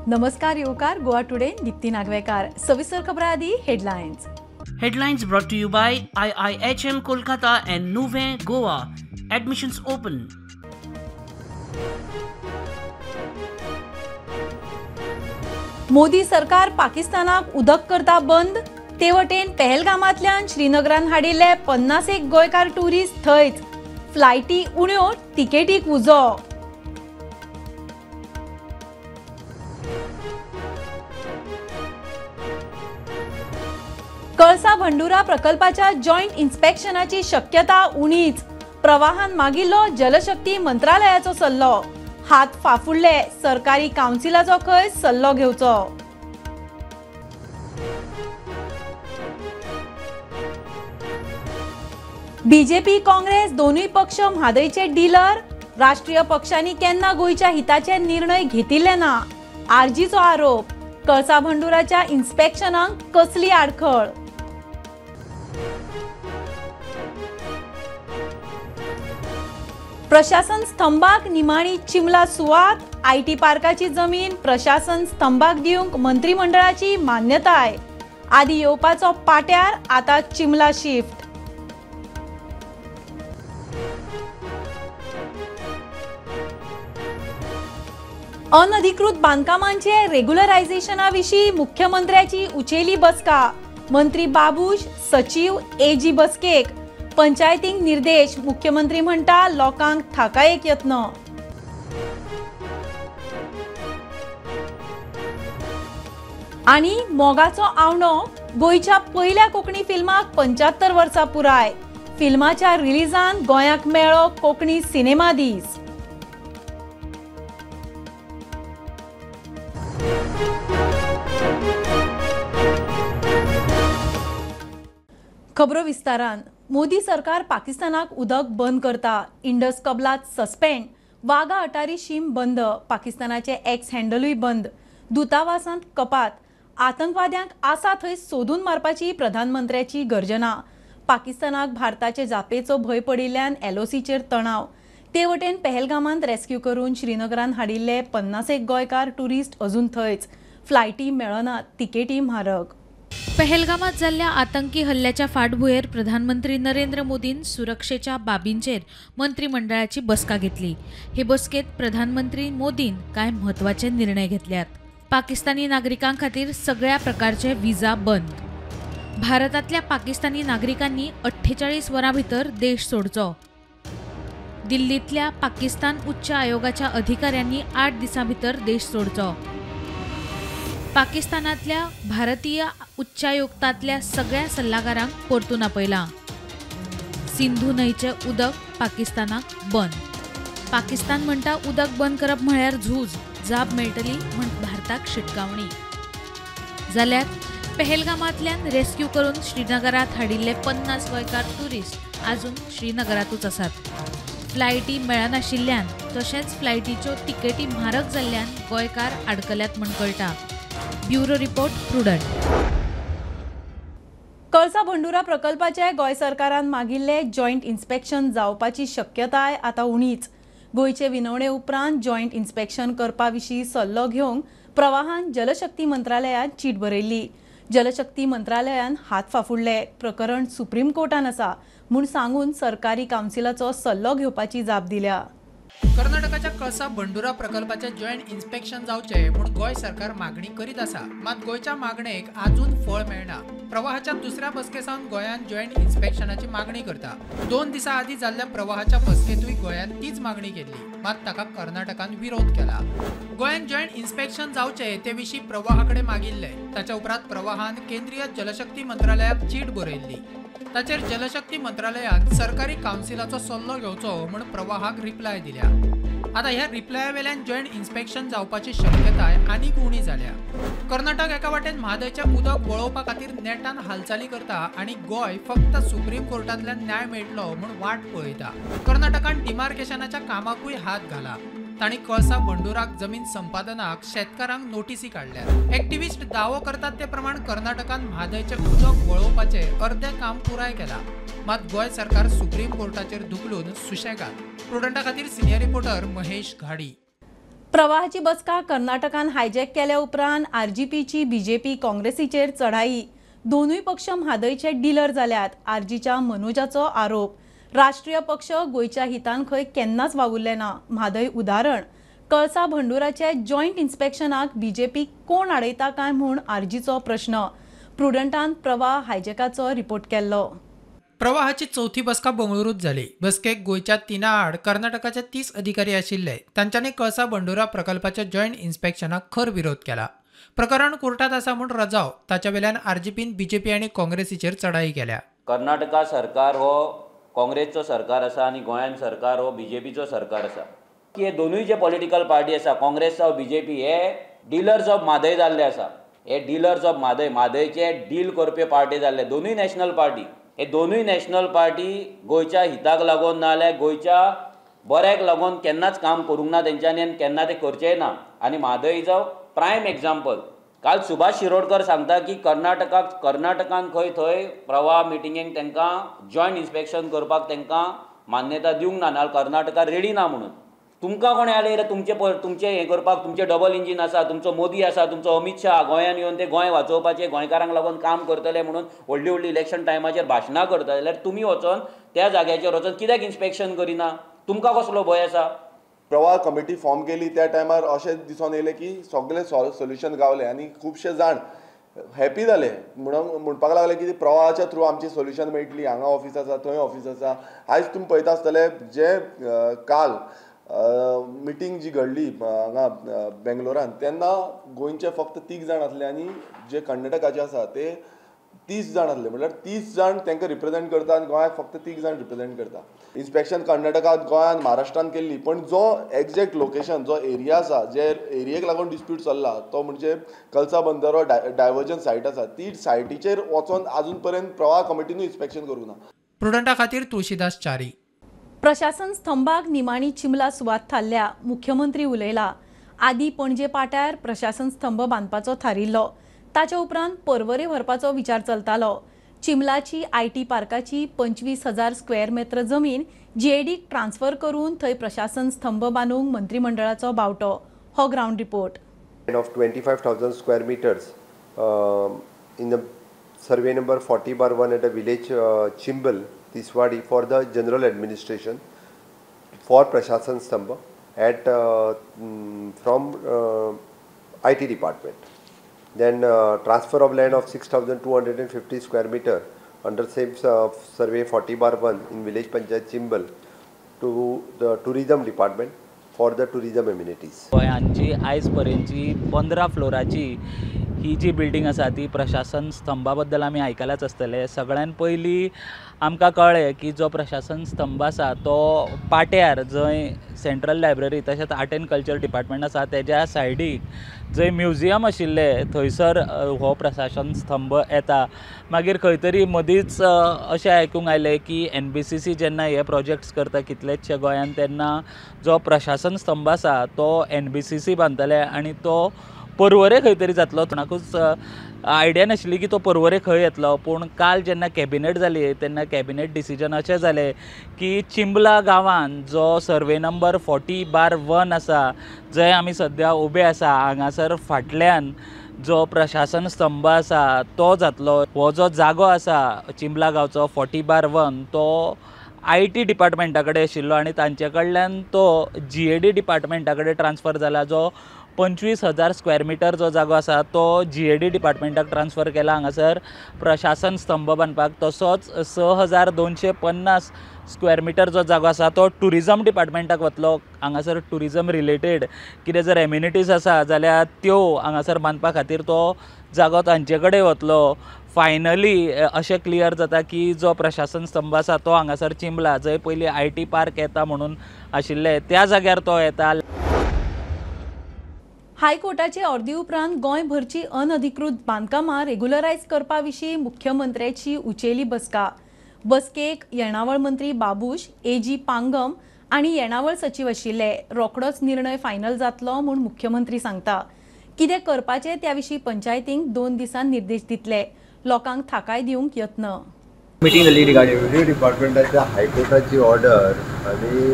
नमस्कार योकार गोवा टुडे दीप्ती नागवेकार सविस्तर खबरां आदी headlines. Headlines brought to you by IIHM Kolkata and Nuvei Goa. Admissions open. Modi सरकार पाकिस्तानाक उदक करता बंद. तेवटेन पहलगामांतल्यान श्रीनगरान हाडिल्ले 51 गोंयकार टुरिस्ट थंयच. फ्लायटी उण्यो तिकेटीक उजो. कळसा भंडुरा प्रकल्पाच्या जॉइंट इन्स्पेक्शनाची शक्यता उणीच. प्रवाहान मागिल्लो जलशक्ती मंत्रालयाचो सल्लो. हात फाफुडले, सरकारी कावन्सिलाचो खंय सल्लो घेवचो. बीजेपी काँग्रेस दोनूय पक्ष म्हादयचे डीलर. राष्ट्रीय पक्षांनी केन्ना गोंयच्या हिताचे निर्णय घेतिल्ले ना. आरजीचो आरोप. कळसा भंडुराच्या इन्स्पेक्शनाक कसली आडखळ. प्रशासन स्तंभाक निमाणी चिमला सुवात. आयटी पार्काची जमीन प्रशासन स्तंभाक दिवंक मंत्रिमंडळाची मान्यताय. आदी येवपाचो पाट्यार आता चिमला शिफ्ट. अनधिकृत बांदकामांचे रेग्युलरायझेशना विशीं मुख्यमंत्र्याची उचेली बसका. मंत्री बाबूश सचिव एजी बसकेक. पंचायतींक निर्देश. मुख्यमंत्री म्हणटा लोकांक थाकायेक यत्न. आणि मोगाचो आवणो. गोंयच्या पहिल्या कोंकणी फिल्माक 75 वर्सां पुराय. फिल्माच्या रिलीजान गोंयाक मेळ्ळो कोंकणी सिनेमा दीस. खबरो विस्तारान. मोदी सरकार पाकिस्तानाक उदक बंद करता. इंडस कबलात सस्पेंड. वागा अटारी शीम बंद. पाकिस्तानाचे एक्स हँडलूय बंद. दूतावासांत कपात. आतंकवाद्यांक आसा थंय सोदून मारपाची प्रधानमंत्र्याची गर्जना. पाकिस्तानाक भारताचे जापेचो भंय पडिल्ल्यान एलओसीचेर तणाव. तेवटेन पहलगामांत रेस्क्यू करून श्रीनगरान हाडिल्ले 51 गोंयकार टुरिस्ट अजून थंयच. फ्लायटी मेळनात, तिकेटी म्हारग. पहलगामात जाल्ल्या आतंकी हल्ल्याच्या फाटभुंयेर प्रधानमंत्री नरेंद्र मोदीन सुरक्षेच्या बाबींचेर मंत्रिमंडळाची बसका घेतली. हे बसकेत प्रधानमंत्री मोदीन कांय म्हत्वाचे निर्णय घेतल्यात. पाकिस्तानी नागरिकां खातीर सगळ्या प्रकारचे व्हिजा बंद. भारतातल्या पाकिस्तानी नागरिकांनी 48 वरां भितर देश सोडचो. दिल्लीतल्या पाकिस्तान उच्च आयोगाच्या अधिकाऱ्यांनी 8 दिसां भितर देश सोडचो. पाकिस्तानातल्या भारतीय उच्चायुक्तातल्या सगळ्या सल्लागारांक परतून आपयला. सिंधू न्हंयचे उदक पाकिस्तानाक बंद. पाकिस्तान म्हणटा उदक बंद करप म्हळ्यार झूज. जाप मेळटली म्हण भारताक शिटकावणी. जाल्यार पहलगामांतल्यान रेस्क्यू करून श्रीनगरात हाडिल्ले 50 गोंयकार टुरिस्ट आजून श्रीनगरातूच आसात. फ्लायटी मेळनाशिल्ल्यान तशेंच फ्लायटीच्यो तिकेटी म्हारग जाल्ल्यान गोंयकार आडकल्यात म्हण कळटा. Bureau report prudent. कळसा भंडुरा प्रकल्पाचे गोंय सरकारान मागिल्ले जॉइंट इन्स्पेक्शन जावपाची शक्यताय आता उणीच. गोंयचे विनवणे उपरांत जॉइंट इन्स्पेक्शन करपा विशीं सल्लो घेवंक प्रवाहान जलशक्ती मंत्रालयान चीट बरयल्ली. जलशक्ती मंत्रालयान हात फाफुडले. प्रकरण सुप्रीम कोर्टान आसा म्हूण सांगून सरकारी कावन्सिलाचो सल्लो घेवपाची जाप दिल्या. कर्नाटकाच्या कळसा भंडुरा प्रकल्पाचे जॉइंट इन्स्पेक्शन जावचे म्हूण गोंय सरकार मागणी करीत आसा. मात गोंयच्या मागणेक आजून फळ मेळना. प्रवाहाच्या दुसऱ्या बसकेसावन गोंयान जॉइंट इन्स्पेक्शनाची मागणी करता. 2 दिसां आदी जाल्ल्या प्रवाहाच्या बसकेतूय गोंयान तीच मागणी केल्ली. मात ताका कर्नाटकान विरोध केला. गोंयान जॉइंट इन्स्पेक्शन जावचे ते विशीं प्रवाहाकडे मागिल्ले. ताच्या उपरांत प्रवाहान केंद्रीय जलशक्ती मंत्रालयाक चीट बरयल्ली. ताचेर जलशक्ती मंत्रालयान सरकारी कावन्सिलाचो सल्लो घेवचो म्हूण प्रवाहाक रिप्लाय दिल्या. आता ह्या रिप्लाया वेल्यान जॉइंट इन्स्पेक्शन जावपाची शक्यताय आनीक उणी जाल्या. कर्नाटक एका वाटेन म्हादयचे उदक वळोवपा खातीर नेटान हालचाली करता आनी गोंय फक्त सुप्रीम कोर्टांतल्यान न्याय मेळटलो म्हूण वाट पळयता. कर्नाटकान डिमार्केशनाच्या कामाकूय हात घाला. तांणी कळसा भंडुराक जमीन संपादनाक शेतकारांक नोटीसी काढल्या. एक्टिविस्ट दावो करतात ते प्रमाण कर्नाटकान म्हादयचे उदक वळोवपाचे अर्धे काम पुराय केला. मात गोय सरकार सुप्रीम कोर्टाचेर धुकलून सुशेगाद. प्रुडंटा खातीर सिनियर रिपोर्टर महेश घाडी. प्रवाहाची बसका कर्नाटकान हायजॅक केल्या उपरांत आरजीपीची बीजेपी काँग्रेसीचेर चढाई दोनूय पक्ष म्हादयचे डीलर जाल्यात आरजीच्या मनोजाचो आरोप राष्ट्रीय पक्ष गोयच्या हितान खंय केन्नाच वावुरले ना म्हादय उदाहरण कळसा भंडुराचे जॉयंट इन्स्पेक्शनाक बीजेपी कोण आडयता काय म्हूण आरजीचो प्रश्न प्रुडंटान प्रवाह हायजॅकाचो रिपोर्ट केल्लो प्रवाहाची चौथी बसका बंगळुरूत जाली बसकेक गोयच्या 3 आड कर्नाटकाचे 30 अधिकारी आशिल्ले तांच्यांनी कळसा बंडोरा प्रकल्पाच्या जॉयंट इन्स्पेक्शनाक खर विरोध केला प्रकरण कोर्टात आसा म्हूण रजाव ताच्या वेल्यान आरजीपीन बीजेपी आनी काँग्रेसीचेर चढाई केल्या कर्नाटका सरकार हो काँग्रेसचो सरकार आसा आनी गोंयान सरकार हो बीजेपीचो सरकार आसा की हे दोनूय जे पॉलिटिकल पार्टी आसा काँग्रेस जावं बीजेपी हे डीलर्स ऑफ म्हादय जाल्ले आसा हे डीलर्स ऑफ म्हादयचे डील करपी पार्टी जाल्ले दोनूय नॅशनल पार्टी हे दोनूय नॅशनल पार्टी गोयच्या हिताक लागून ना जाल्यार गोयच्या बऱ्याक लागून केन्नाच काम करूंक ना तेंच्यांनी आनी केन्ना ते करचेय ना आनी म्हादयचो प्रायम एग्जाम्पल काल सुभाष शिरोडकर सांगता की कर्नाटकान थंय प्रवाह मिटिंगेक तांकां जॉयंट इन्स्पेक्शन करपाक तांकां मान्यता दिवंक ना नाल्यार कर्नाटका रेडी ना म्हणून तुमकां कोणें आले तुमचे हें करपाक तुमचें डबल इंजीन आसा तुमचो मोदी आसा तुमचो अमित शाह गोंयान येवन ते गोंय वाचोवपाचे गोंयकारांक लागून काम करतले म्हणून व्हडली इलेक्शन टायमाचेर भाशणां करता जाल्यार तुमी वचोन त्या जाग्याचेर वचोन कित्याक इन्स्पेक्शन करिना तुमकां कसलो भंय आसा प्रवाह कमिटी फॉर्म केली त्या टायमार अशें दिसून येयलें की सगळे सोल्युशन गावले आनी खुबशे जाण हॅपी जाले म्हणपाक लागले की प्रवाहाच्या थ्रू आमची सोल्युशन मेळटली हांगा ऑफिस आसा थंय ऑफिस आसा आयज तुमी पळयता आसतले जे काल मिटींग जी घडली हांगा बेंगलोरान तेन्ना गोंयचे फक्त 3 जाण आसले आनी जे कर्नाटकाचे आसा ते 30 जाण आसले म्हटल्यार 30 जाण तांकां रिप्रेझेंट करता आनी गोंयाक फक्त 3 जाण रिप्रेझेंट करता इन्स्पेक्शन कर्नाटकांत गोंयान महाराष्ट्रान केल्ली पण जो एक्झॅक्ट लोकेशन जो एरिया आसा जे एरियेक लागून डिस्प्यूट चल्ला तो म्हणजे कळसा बंदरो डायवर्जन सायट आसा ती सायटीचेर वचोन आजून पर्यंत प्रवाह कमिटीनूय इन्स्पेक्शन करूंक ना प्रुडंटा खातीर तुळशीदास च्यारी प्रशासन स्तंभाक निमाणी चिमला सुवात थारल्या मुख्यमंत्री उलयला आदी पणजे पाट्यार प्रशासन स्तंभ बांदपाचो थारिल्लो ताच्या उपरांत पर्वरे व्हरपाचो विचार चलतालो चिमलाची आयटी पार्काची 25,000 स्क्वेअर मीटर जमीन जीएडीक ट्रान्सफर करून थंय प्रशासन स्तंभ बांदूंक मंत्रिमंडळाचो बावटो हो ground report of 25,000 square meters in the survey number 40/1 at the village Chimbal, Tiswadi for the general administration for Prashasan Stambha at from IT department. Then transfer of land of 6,250 square meter under same survey 40/1 in village Panchayat Chimbal to the tourism department for the tourism amenities. गोंयांची आयज पर्यंतची 15 फ्लोराची ही जी building आसा ती प्रशासन स्तंभा बद्दल आमी आयकलाच आसतले सगळ्यान पयलीं आमकां कळ्ळें की जो प्रशासन स्तंभ आसा तो पाट्यार जंय सेंट्रल लायब्ररी तशेंच आर्ट एंड कल्चर डिपार्टमेंट आसा तेज्या सायडीक जंय म्युजियम आशिल्लें थंयसर हो प्रशासन स्तंभ येता मागीर खंय तरी मदींच अशें आयकूंक आयलें की NBCC जेन्ना हे प्रोजेक्ट्स करता कितलेशे गोंयान तेन्ना जो प्रशासन स्तंभ आसा तो NBCC बांदतले आनी तो पर्वरे खंय तरी जातलो कोणाकूच आयडिया नाशिल्ली की तो पर्वरे खंय येतलो पूण काल जेन्ना कॅबिनेट जाली तेन्ना कॅबिनेट डिसिजन अशें जालें की चिंबला गांवान जो सर्वे नंबर 40/1 आसा जंय आमी सद्या उबे आसा हांगासर फाटल्यान जो प्रशासन स्तंभ आसा तो जातलो हो जो जागो आसा चिंबला गांवचो 40/1 तो IT डिपार्टमेंटा कडेन आशिल्लो आनी तांचे कडल्यान तो GAD डिपार्टमेंटा कडेन ट्रान्सफर जाला जो 25,000 स्क्वेअर मिटर जो जागो आसा तो GAD डिपार्टमेंटाक ट्रान्सफर केला हांगासर प्रशासन स्तंभ बांदपाक तसोच 6,250 स्क्वेअर मिटर जो जागो आसा तो टुरिजम डिपार्टमेंटाक वतलो हांगासर टुरिजम रिलेटेड कितें जर एम्युनिटीज आसा जाल्यार त्यो हांगासर बांदपा खातीर तो जागो तांचे कडेन वतलो फायनली अशें क्लियर जाता की जो प्रशासन स्तंभ आसा तो हांगासर चिंबला जंय पयलीं IT पार्क येता म्हणून आशिल्ले त्या जाग्यार तो येता हायकोर्टाचे अर्दी उपरांत गोंयभरची अनधिकृत बांदकामां रेग्युलरायज करपा विशीं मुख्यमंत्र्याची उंचेली बसकेक येणावळ मंत्री बाबूश AG पांगम आनी येणावळ सचिव आशिल्ले रोखडोच निर्णय फायनल जातलो म्हूण मुख्यमंत्री सांगता कितें करपाचें त्या विशीं पंचायतींक 2 दिसान निर्देश दितले लोकांक थाकाय दिवंक यत्न मीटिंग जाली रेव्हेन्यू डिपार्टमेंटाच्या हायकोर्टाची ऑर्डर आनी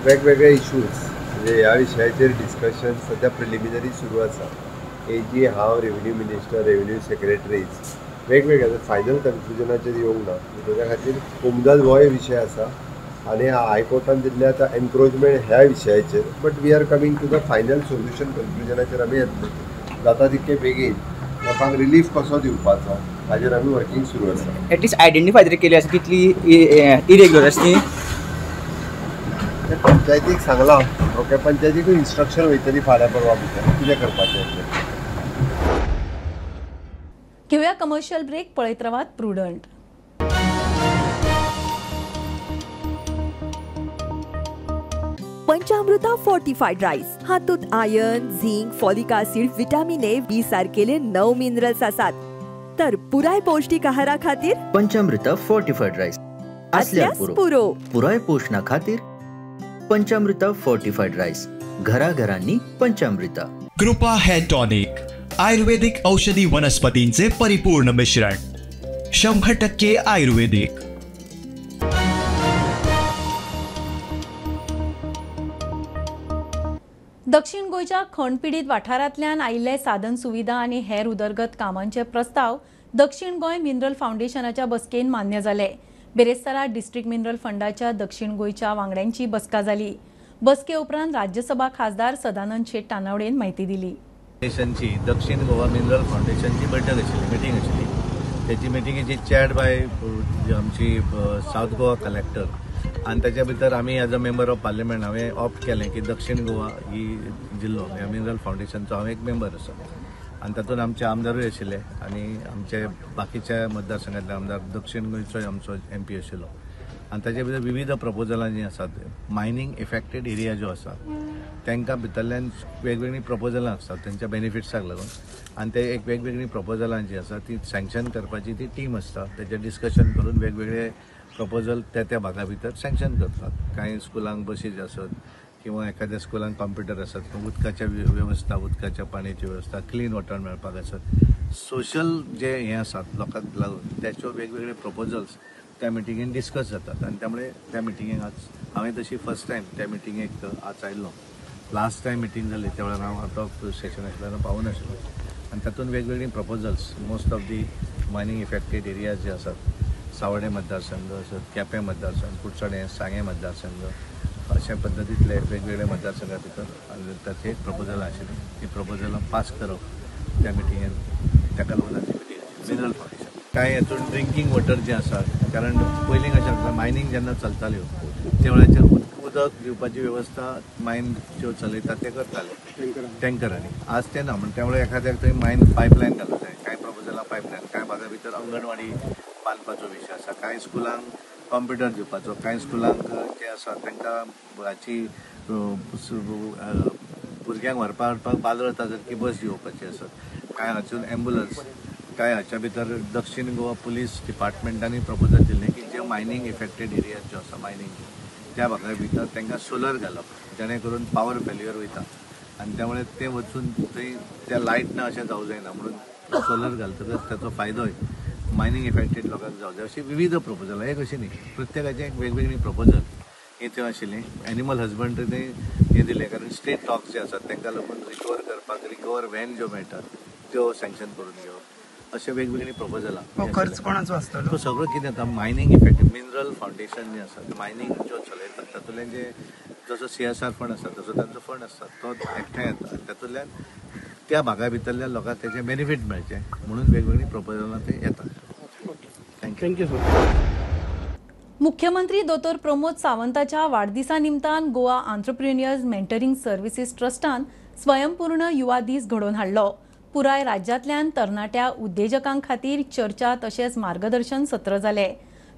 वेगवेगळे इश्यूज म्हणजे ह्या विशयाचेर डिस्कशन सध्या प्रिलिमिनरी सुरू आसा. एजी हांव रेव्हेन्यू मिनिस्टर रेव्हेन्यू सेक्रेटरीज वेगवेगळे फायनल कन्क्लुजनाचेर येवंक ना. ताच्या खातीर उमदत हो विशय आसा आनी हायकोर्टान दिल्ले आतां एनक्रोचमेंट ह्या विशयाचेर. But we are coming to the final solution कन्क्लुजनाचेर आमी येतले. जाता तितके बेगीन लोकांक रिलीफ कसो दिवपाचो हाजेर आमी वर्किंग सुरू आसा. एटलिस्ट आयडेंटिफाय तरी केली आसा कितली इरेग्युलर आसली. पंचायतीक सांगलां. ओके, पंचायतीकूय इन्स्ट्रक्शन वयतली फाल्यां परवा भितर कितें करपाचें. घेऊया कमर्शियल ब्रेक. पळयत रावात प्रुडंट. पंचामृता फोर्टिफाईड राईस हातूंत iron, zinc, folic acid, vitamin A, B सारकेले 9 मिनरल्स आसात. तर पुराय पौष्टिक आहारा खातीर पंचामृता फोर्टिफाईड राईस असल्यास पुरो. पुराय पोषणा खातीर पंचामृता फोर्टिफाईड राईस. घराघरांनी पंचामृता. कृपा हेअर टॉनिक आयुर्वेदिक औषधी वनस्पतींचे परिपूर्ण मिश्रण 100% आयुर्वेदिक. दक्षिण गोंयच्या खणपिडीत वाठारांतल्यान आयिल्ले साधन सुविधा आनी हेर उदरगत कामांचे प्रस्ताव दक्षिण गोंय मिनरल फाउंडेशनाच्या बसकेन मान्य जाले. बेरेस्तारा डिस्ट्रिक्ट मिनरल फंडाच्या दक्षिण गोंयच्या वांगड्यांची बसका जाली. बसके उपरांत राज्यसभा खासदार सदानंद शेट तानावडेन माहिती दिली. दक्षिण गोवा मिनरल फाउंडेशनची बैठक आशिल्ली, मिटींग आशिल्ली. त्याची मिटींगेची चॅड बाय आमची साऊथ गोवा कलेक्टर आणि त्याच्या भितर आम्ही as a member of parliament हांवें ऑप्ट केलें की दक्षिण गोवा ही जिल्लो ह्या मिनरल फाउंडेशनचो हांव एक मेंबर आसा. आणि तातूंत आमचे आमदारूय आशिल्ले आणि आमचे बाकीच्या मतदारसंघातले आमदार दक्षिण गोंयचोय आमचो MP आशिल्लो. आणि ताचे भितर विविध प्रपोजलां जी आसात मायनींग इफेक्टेड एरिया ज्यो आसा तांकां भितरल्यान वेगवेगळी प्रपोजलां आसतात त्यांच्या बेनिफिट्साक लागून. आणि ते एक वेगवेगळी प्रपोजलां जी आसा ती सँक्शन करपाची ती टीम आसता. तेजें डिस्कशन करून वेगवेगळे प्रपोजल त्या भागा भितर सँक्शन करतात. काही स्कुलांक बसीज आसत किंवा एखाद्या स्कुलांक कॉम्प्युटर आसत किंवा उदकाच्या व्यवस्था, उदकाच्या पाण्याची व्यवस्था, क्लीन वॉटर मेळपाक आसत. सोशल जे हे आसात लोकांक लागून त्याच्यो वेगवेगळे प्रपोजल्स त्या मिटिंगेन डिस्कस जातात. आणि त्यामुळे त्या मिटिंगेक आज हांवें तशी फर्स्ट टायम त्या मिटिंगेक आज आयिल्लो. लास्ट टायम मिटींग जाली त्या वेळार हांव आउट ऑफ सेशन आशिल्ल्यान पावूं नाशिल्लो. आणि तातूंत वेगवेगळी proposals most of the mining affected areas जे आसात सावडे मतदारसंघ आसत, केपें मतदारसंघ, कुडचडे, सांगे मतदारसंघ अशा पद्दतींतले वेगवेगळे मतदारसंघा भितर ताची एक प्रपोजल आशिल्ली. ती प्रपोजलां पास करप त्या मिटिंगेन ताका लागून मिनरल फाउंडेशन. कांय हातूंत ड्रिंकींग वॉटर जें आसा कारण पयलीं कशें आसलें मायनींग जेन्ना चलताल्यो त्या वेळाचेर उदक दिवपाची वेवस्था मायन ज्यो चलयतात ते करताले टँकरांनी. आज ते ना म्हणजे त्यामुळे एखाद्याक थंय मायन पायपलायन घालूंक जाय. कांय प्रपोजलां पायपलायन, कांय भागा भितर अंगणवाडी बांदपाचो विशय आसा, कांय स्कुलांक कॉम्प्युटर दिवपाचो, कांय स्कुलांक जे आसा तांकां हाची भुरग्यांक व्हरपाक हाडपाक बाल रथा सारकी बस दिवपाची आसत. कांय हातूंत एम्बुलन्स, कांय हाच्या भितर दक्षिण गोवा पुलीस डिपार्टमेंटांनी प्रपोजल दिल्लें की जे मायनींग इफेक्टेड एरियाज ज्यो आसा मायनींग त्या भागा भितर तांकां सोलर घालप जेणे करून पावर फेल्युअर वयता. आणि त्यामुळे ते वचून थंय त्या लायट ना अशें जावं जायना म्हणून सोलर घालतकच ताचो फायदोय मायनींग इफेक्टेड लोकांक जावं जाय. अशी विविध प्रपोजलां एक अशी न्ही, प्रत्येकाचें एक वेगवेगळी प्रपोजल हे त्यो आशिल्लीं. एनिमल हजबंड्रीने हे दिलें कारण स्टेट डॉग्स जे आसात तांकां लागून रिकवर करपाक रिकवर व्हॅन ज्यो मेळटात त्यो सँक्शन करून घेवप. अशे वेगवेगळी प्रपोजलां. खर्च कोणाचो आसतलो? तो सगळो कितें जाता मायनींग इफेक्टेड मिनरल फाउंडेशन जे आसा मायनींग ज्यो चलयतात तातूंतल्यान जे जसो CSR फंड आसा तसो तांचो फंड आसता तो एकठांय येता. तातूंतल्यान त्या भागा भितरल्या लोकांक तेजे बेनिफीट मेळचे म्हणून वेगवेगळी प्रपोजलां ते येतात. Thank you sir. मुख्यमंत्री दोतोर प्रमोद सावंताच्या वाडदिसा निमतान गोवा आंत्रप्रिन्युअर्स मेंटरिंग सर्व्हिसेस ट्रस्टान स्वयंपूर्ण युवा दीस घडोवन हाडलो. पुराय राज्यांतल्यान तरणाट्या उद्देजकां खातीर चर्चा तशेंच मार्गदर्शन सत्र जाले.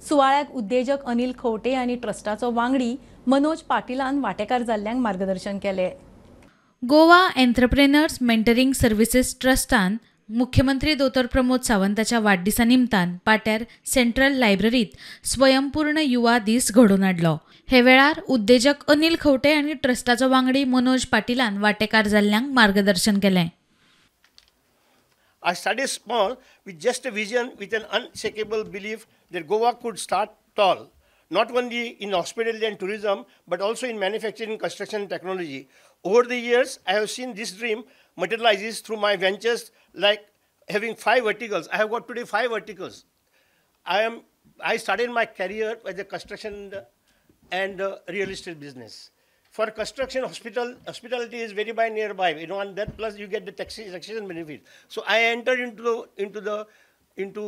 सुवाळ्याक उद्देजक अनिल खवटे आनी ट्रस्टाचो वांगडी मनोज पाटीलान वांटेकार जाल्ल्यांक मार्गदर्शन केले. गोवा एंटरप्रेनर्स मेंटरिंग सर्व्हिसेस ट्रस्टान मुख्यमंत्री दोतोर प्रमोद सावंताच्या वाडदिसा निमतान पाट्यार सेंट्रल लायब्ररीत स्वयंपूर्ण युवा दीस घडोवन हाडलो. हे वेळार उद्देजक अनिल खवटे आनी ट्रस्टाचो वांगडी मनोज पाटीलान वांटेकार जाल्ल्यांक मार्गदर्शन केलें. I started small with just a vision with an unshakable belief that Goa could start tall. not only in hospitality and tourism, but also in manufacturing, construction, and technology. Over the years, I have seen this dream materializes through my ventures, like having 5 verticals. I have got today 5 verticals. I started my career with the construction and real estate business. For construction, hospitality is very nearby, and that plus you get the taxation benefit. So I entered into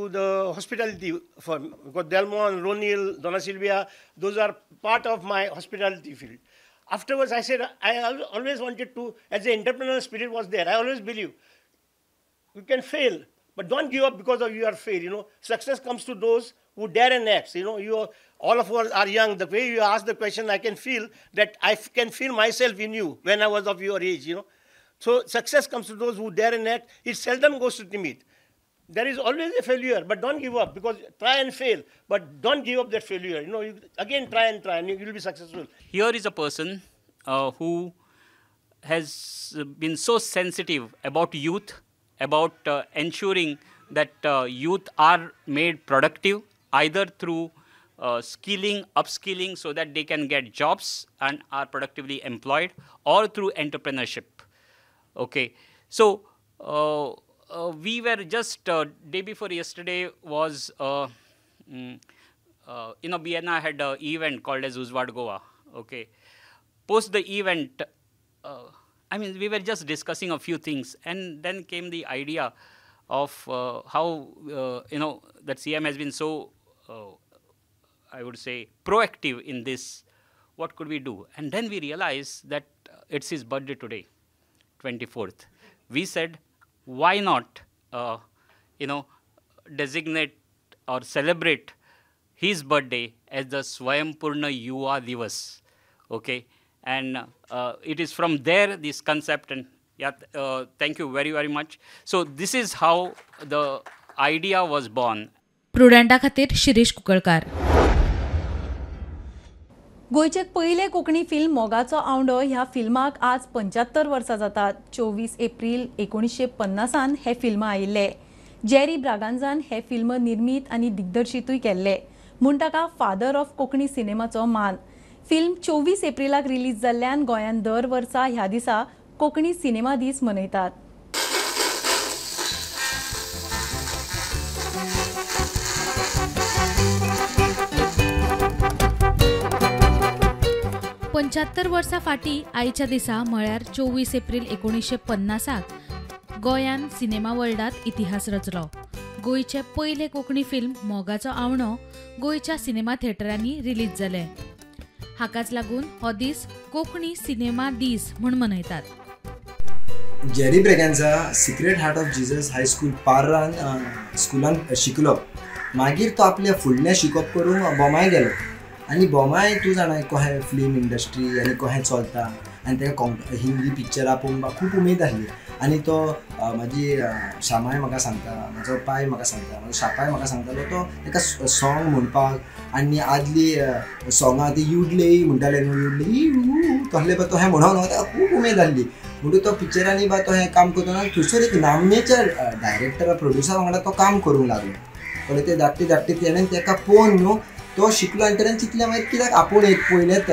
the hospitality firm. Because Delmon, Ronil, Donna Silvia, those are part of my hospitality field. Afterwards, I said, I always wanted to, as the entrepreneurial spirit was there, I always believe you can fail, but don't give up because of your fail. Success comes to those who dare and act. All of us are young. The way you ask the question, I can feel that I can feel myself in you when I was of your age. So success comes to those who dare and act. It seldom goes to timid. There is always a failure, but don't give up, because try and fail, but don't give up that failure. You again try and you will be successful. Here is a person who has been so sensitive about youth, about ensuring that youth are made productive, either through skilling, upskilling, so that they can get jobs and are productively employed, or through entrepreneurship. Okay, so we were just day before yesterday was Vienna had an event called as Uzvad Goa. Okay, post the event, we were just discussing a few things, and then came the idea of how that CM has been so I would say proactive in this. What could we do? And then we realized that it's his birthday today, 24th. We said, why not designate or celebrate his birthday as the Swaympurna Yuva Divas. Okay, and it is from there this concept, and thank you very much. So this is how the idea was born. प्रुडंटा खातीर शिरीष कुंकळकार. गोयचे पहिले Konkani film मोगाचो आवंडो ह्या फिल्माक आज 75 वर्सां जातात. 24 April 1950 हे film आयिल्ले. Jerry ब्रागांझान हे फिल्म निर्मीत आनी दिग्दर्शीतूय केल्ले, म्हूण ताका फादर ऑफ कोंकणी सिनेमाचो मान. फिल्म 24 एप्रिलाक रिलीज जाल्ल्यान गोंयांत दर वर्सा ह्या दिसा कोंकणी सिनेमा दीस मनयतात. पंच्यात्तर वर्सां फाटीं आयच्या दिसा म्हळ्यार 24 एप्रिल 1950 गोंयान सिनेमा वर्ल्डात इतिहास रचलो. गोंयचे पयले कोंकणी फिल्म मोगाचो आवंडो गोंयच्या सिनेमा थिएटरांनी रिलीज जाले. हाकाच लागून हो दीस कोंकणी सिनेमा दीस म्हूण मनयतात. Jerry Braganza sacred heart of Jesus high school पार्रान स्कुलान शिकलो. मागीर तो आपले फुडलें शिकप करून बोमाय गेलो. आनी बोमाय तूं जाणाय कशें फिल्म इंडस्ट्री आनी कशें चलता, आनी ताका हिंदी पिक्चरां पळोवपाक खूब उमेद आसली. आनी तो म्हाजी शामाय म्हाका सांगता, म्हाजो पाय म्हाका सांगता, म्हाजो शापाय म्हाका सांगतालो तो ताका सॉंग म्हणपाक, आनी आदली सॉंगां ती युडले म्हणटाले न्हू, युडले तसले तो हें म्हणून ताका खूब उमेद आसली. म्हणून तो पिक्चरांनी तो हें काम करतना थंयसर एक नामनेच्या डायरेक्टर प्रोड्युसर वांगडा तो काम करूंक लागलो. कळ्ळें, ते धाकटे तेणें ताका पळोवन न्हू तो शिकलो, आनी तेणें चिंतलें मागीर कित्याक आपूण एक पयलेच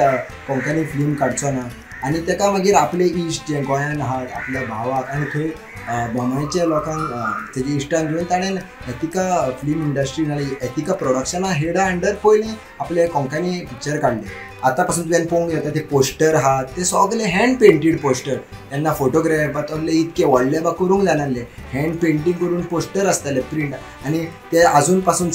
कोंकणी फिल्म काडचो ना. आनी ताका मागीर आपले इश्ट जे गोंयान आहात, आपल्या भावाक आनी थंय बोमायच्या लोकांक तेजे इश्टांक घेवन ताणें एथिका फिल्म इंडस्ट्री नाल्यार एथिका प्रोडक्शना हेडा अंडर पयलें आपले कोंकणी पिक्चर काडले. आतां पासून तुवें पळोवंक येता ते पोस्टर आहात ते सगळे हँड पेंटेड पोस्टर. तेन्ना फोटोग्राफात असले इतके व्हडले करूंक जानासले, हँड पेंटींग करून पोस्टर आसताले प्रिंट, आनी ते आजून पासून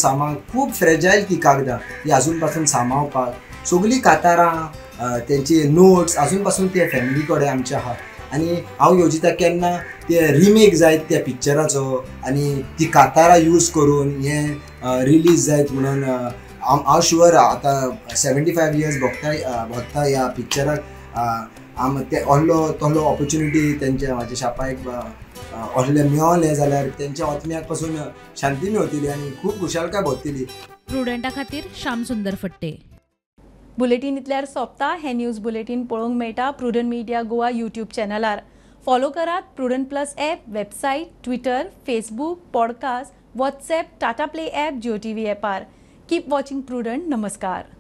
खूब फ्रेजायल ती कागदां, ती आजून पासून सांबाळपाक सगळीं कातारां तेंची नोट्स आजून पासून ते फॅमिली कडेन आमचे आहा. आनी हांव योजिता केन्ना ते रिमेक जायत त्या पिक्चराचो आनी ती कातारां यूज करून हें रिलीज जायत म्हणून हांव शुअर आतां 75 इयर्स भोगता ह्या पिक्चराक. ते तसलो ऑपॉर्च्युनिटी तेंच्या म्हाज्या शापायक असले मेळोलें जाल्यार तेंच्या आत्म्याक पासून शांती मेळटली आनी खूब खुशालकाय भोगतली. प्रुडंटा खातीर श्याम सुंदर फट्टे. बुलेटीन इतल्यार सोंपता. हे न्यूज बुलेटीन पळोवंक मेळटा प्रुडंट मिडिया गोवा यूट्यूब चॅनलार. फॉलो करात prudent plus app, website, Twitter, Facebook, podcast, WhatsApp, Tata play app, Jio TV ॲपार. Keep watching prudent. नमस्कार.